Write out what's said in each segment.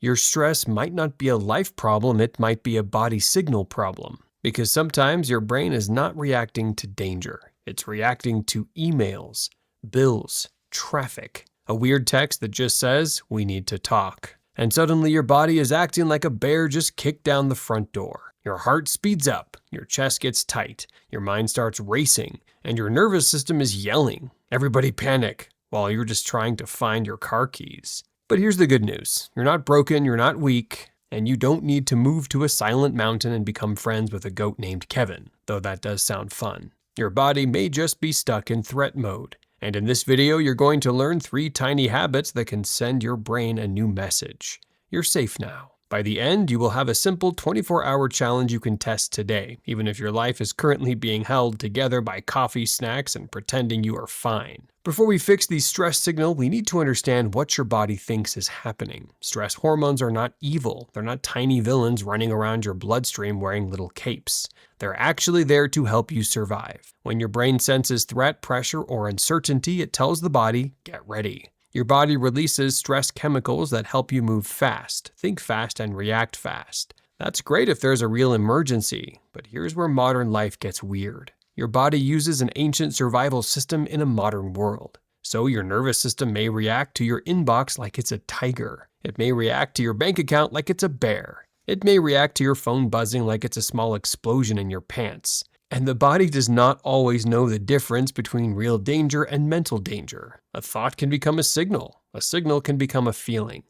Your stress might not be a life problem, it might be a body signal problem. Because sometimes your brain is not reacting to danger. It's reacting to emails, bills, traffic, a weird text that just says, "We need to talk." And suddenly your body is acting like a bear just kicked down the front door. Your heart speeds up, your chest gets tight, your mind starts racing, and your nervous system is yelling, "Everybody panic," while you're just trying to find your car keys. But here's the good news. You're not broken, you're not weak, and you don't need to move to a silent mountain and become friends with a goat named Kevin, though that does sound fun. Your body may just be stuck in threat mode. And in this video, you're going to learn 3 tiny habits that can send your brain a new message. You're safe now. By the end, you will have a simple 24-hour challenge you can test today, even if your life is currently being held together by coffee, snacks, and pretending you are fine. Before we fix the stress signal, we need to understand what your body thinks is happening. Stress hormones are not evil. They're not tiny villains running around your bloodstream wearing little capes. They're actually there to help you survive. When your brain senses threat, pressure, or uncertainty, it tells the body, "Get ready." Your body releases stress chemicals that help you move fast, think fast, and react fast. That's great if there's a real emergency, but here's where modern life gets weird. Your body uses an ancient survival system in a modern world. So your nervous system may react to your inbox like it's a tiger. It may react to your bank account like it's a bear. It may react to your phone buzzing like it's a small explosion in your pants. And the body does not always know the difference between real danger and mental danger. A thought can become a signal can become a feeling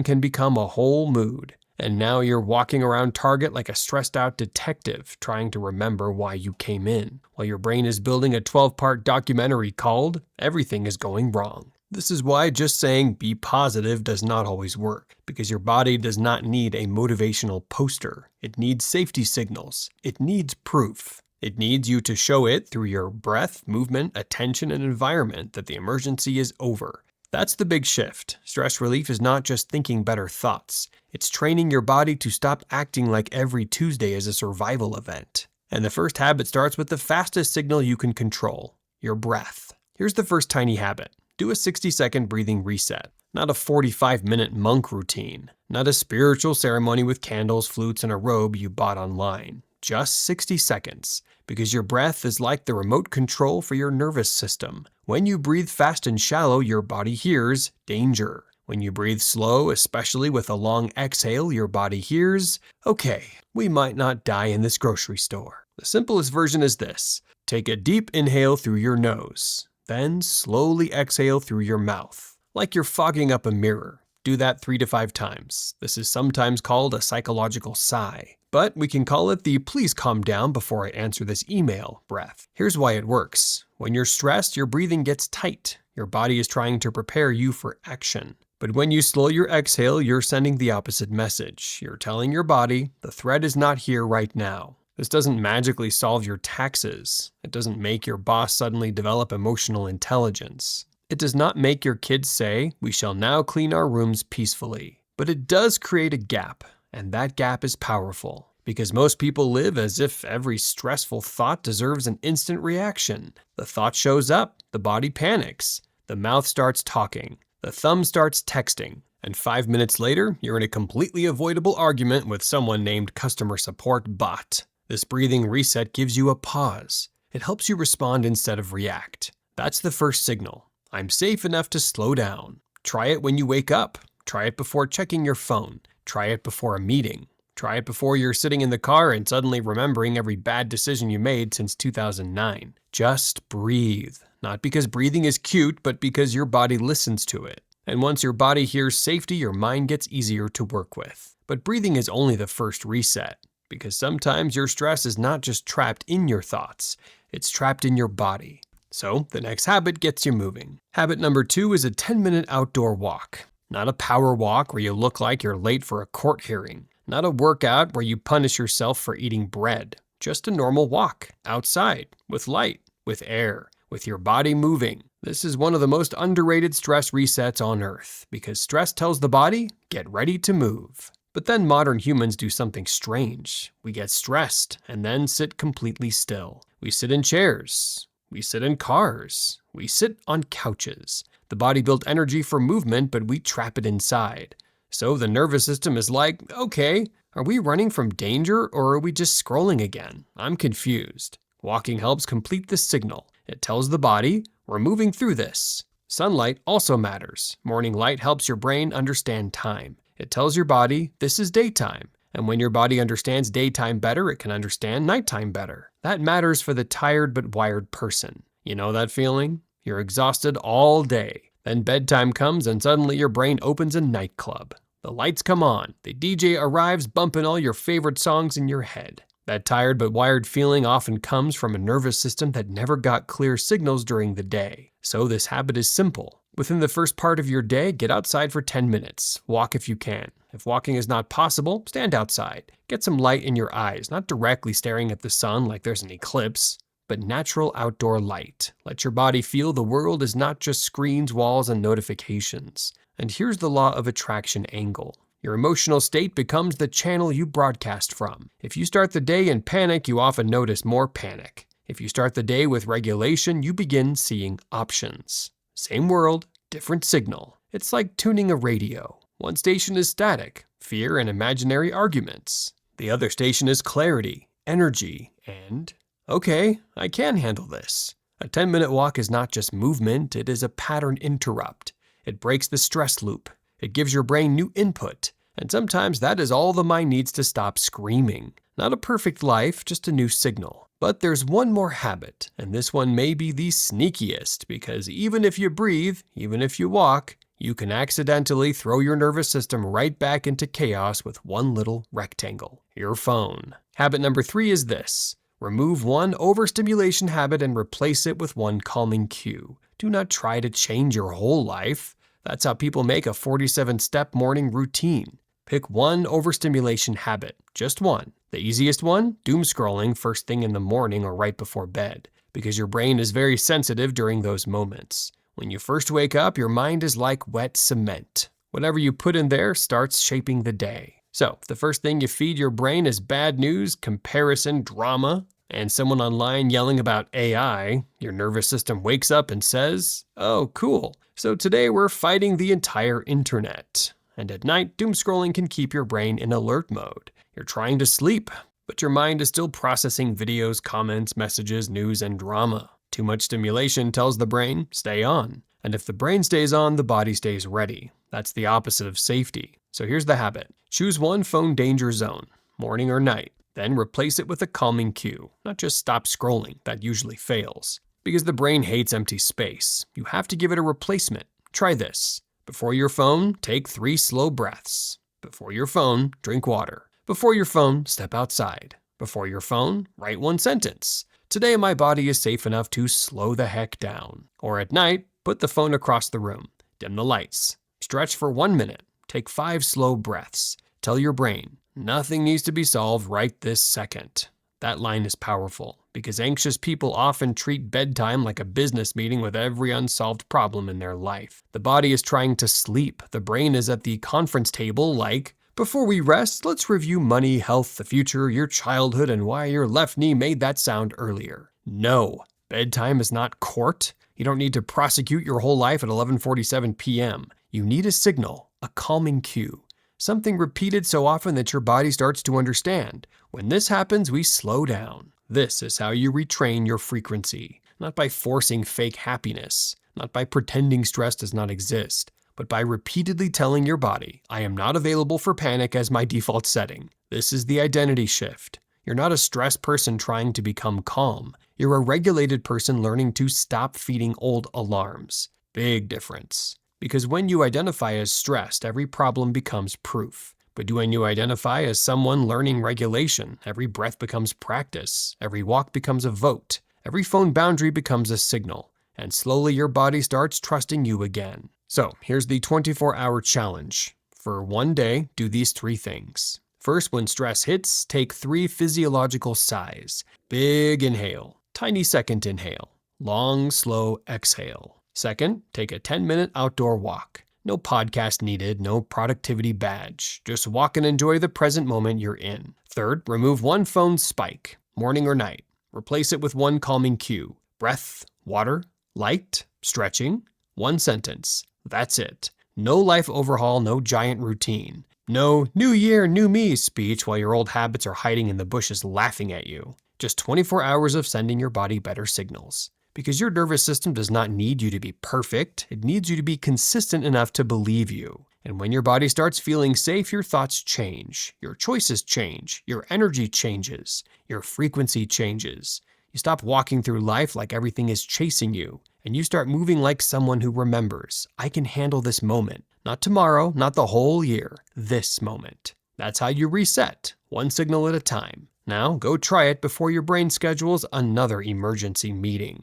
can become a whole mood. And now you're walking around Target like a stressed out detective trying to remember why you came in, while your brain is building a 12-part documentary called "Everything is Going Wrong." This is why just saying "be positive" does not always work, because your body does not need a motivational poster. It needs safety signals. It needs proof. It needs you to show it through your breath, movement, attention, and environment that the emergency is over. That's the big shift. Stress relief is not just thinking better thoughts. It's training your body to stop acting like every Tuesday is a survival event. And the first habit starts with the fastest signal you can control, your breath. Here's the first tiny habit. Do a 60-second breathing reset. Not a 45-minute monk routine. Not a spiritual ceremony with candles, flutes, and a robe you bought online. Just 60 seconds, because your breath is like the remote control for your nervous system. When you breathe fast and shallow, your body hears danger. When you breathe slow, especially with a long exhale, your body hears, "Okay, we might not die in this grocery store." The simplest version is this. Take a deep inhale through your nose, then slowly exhale through your mouth, like you're fogging up a mirror. Do that 3 to 5 times. This is sometimes called a psychological sigh. But we can call it the "please calm down before I answer this email" breath. Here's why it works. When you're stressed, your breathing gets tight. Your body is trying to prepare you for action. But when you slow your exhale, you're sending the opposite message. You're telling your body, the threat is not here right now. This doesn't magically solve your taxes. It doesn't make your boss suddenly develop emotional intelligence. It does not make your kids say, "We shall now clean our rooms peacefully." But it does create a gap. And that gap is powerful, because most people live as if every stressful thought deserves an instant reaction. The thought shows up, the body panics, the mouth starts talking, the thumb starts texting, and 5 minutes later, you're in a completely avoidable argument with someone named customer support bot. This breathing reset gives you a pause. It helps you respond instead of react. That's the first signal. I'm safe enough to slow down. Try it when you wake up. Try it before checking your phone. Try it before a meeting. Try it before you're sitting in the car and suddenly remembering every bad decision you made since 2009. Just breathe. Not because breathing is cute, but because your body listens to it. And once your body hears safety, your mind gets easier to work with. But breathing is only the first reset, because sometimes your stress is not just trapped in your thoughts, it's trapped in your body. So the next habit gets you moving. Habit number 2 is a 10-minute outdoor walk. Not a power walk where you look like you're late for a court hearing. Not a workout where you punish yourself for eating bread. Just a normal walk, outside, with light, with air, with your body moving. This is one of the most underrated stress resets on Earth, because stress tells the body, get ready to move. But then modern humans do something strange. We get stressed and then sit completely still. We sit in chairs. We sit in cars. We sit on couches. The body built energy for movement, but we trap it inside. So the nervous system is like, okay, are we running from danger or are we just scrolling again? I'm confused. Walking helps complete this signal. It tells the body, we're moving through this. Sunlight also matters. Morning light helps your brain understand time. It tells your body, this is daytime. And when your body understands daytime better, it can understand nighttime better. That matters for the tired but wired person. You know that feeling? You're exhausted all day. Then bedtime comes and suddenly your brain opens a nightclub. The lights come on. The DJ arrives bumping all your favorite songs in your head. That tired but wired feeling often comes from a nervous system that never got clear signals during the day. So this habit is simple. Within the first part of your day, get outside for 10 minutes. Walk if you can. If walking is not possible, stand outside. Get some light in your eyes, not directly staring at the sun like there's an eclipse, but natural outdoor light. Let your body feel the world is not just screens, walls, and notifications. And here's the law of attraction angle. Your emotional state becomes the channel you broadcast from. If you start the day in panic, you often notice more panic. If you start the day with regulation, you begin seeing options. Same world, different signal. It's like tuning a radio. One station is static, fear and imaginary arguments. The other station is clarity, energy, and, okay, I can handle this. A 10-minute walk is not just movement, it is a pattern interrupt. It breaks the stress loop. It gives your brain new input, and sometimes that is all the mind needs to stop screaming. Not a perfect life, just a new signal. But there's one more habit, and this one may be the sneakiest, because even if you breathe, even if you walk, you can accidentally throw your nervous system right back into chaos with one little rectangle, your phone. Habit number 3 is this. Remove one overstimulation habit and replace it with one calming cue. Do not try to change your whole life. That's how people make a 47-step morning routine. Pick one overstimulation habit, just one. The easiest one, doom scrolling first thing in the morning or right before bed, because your brain is very sensitive during those moments. When you first wake up, your mind is like wet cement. Whatever you put in there starts shaping the day. So, if the first thing you feed your brain is bad news, comparison, drama, and someone online yelling about AI, your nervous system wakes up and says, oh, cool. So today we're fighting the entire internet. And at night, doom scrolling can keep your brain in alert mode. You're trying to sleep, but your mind is still processing videos, comments, messages, news, and drama. Too much stimulation tells the brain, stay on. And if the brain stays on, the body stays ready. That's the opposite of safety. So here's the habit. Choose one phone danger zone, morning or night. Then replace it with a calming cue, not just stop scrolling, that usually fails. Because the brain hates empty space, you have to give it a replacement. Try this. Before your phone, take 3 slow breaths. Before your phone, drink water. Before your phone, step outside. Before your phone, write one sentence. Today my body is safe enough to slow the heck down. Or at night, put the phone across the room. Dim the lights. Stretch for 1 minute. Take 5 slow breaths. Tell your brain, nothing needs to be solved right this second. That line is powerful, because anxious people often treat bedtime like a business meeting with every unsolved problem in their life. The body is trying to sleep. The brain is at the conference table like, before we rest, let's review money, health, the future, your childhood, and why your left knee made that sound earlier. No, bedtime is not court. You don't need to prosecute your whole life at 11:47 p.m. You need a signal, a calming cue. Something repeated so often that your body starts to understand. When this happens, we slow down. This is how you retrain your frequency, not by forcing fake happiness, not by pretending stress does not exist, but by repeatedly telling your body, I am not available for panic as my default setting. This is the identity shift. You're not a stressed person trying to become calm. You're a regulated person learning to stop feeding old alarms. Big difference. Because when you identify as stressed, every problem becomes proof. But when you identify as someone learning regulation, every breath becomes practice, every walk becomes a vote, every phone boundary becomes a signal, and slowly your body starts trusting you again. So here's the 24-hour challenge. For one day, do these 3 things. First, when stress hits, take 3 physiological sighs. Big inhale, tiny second inhale, long, slow exhale. Second, take a 10-minute outdoor walk. No podcast needed, no productivity badge. Just walk and enjoy the present moment you're in. Third, remove one phone spike, morning or night. Replace it with one calming cue. Breath, water, light, stretching, one sentence. That's it. No life overhaul, no giant routine. No new year, new me speech while your old habits are hiding in the bushes laughing at you. Just 24 hours of sending your body better signals. Because your nervous system does not need you to be perfect, it needs you to be consistent enough to believe you. And when your body starts feeling safe, your thoughts change, your choices change, your energy changes, your frequency changes. You stop walking through life like everything is chasing you, and you start moving like someone who remembers, I can handle this moment. Not tomorrow, not the whole year, this moment. That's how you reset, one signal at a time. Now, go try it before your brain schedules another emergency meeting.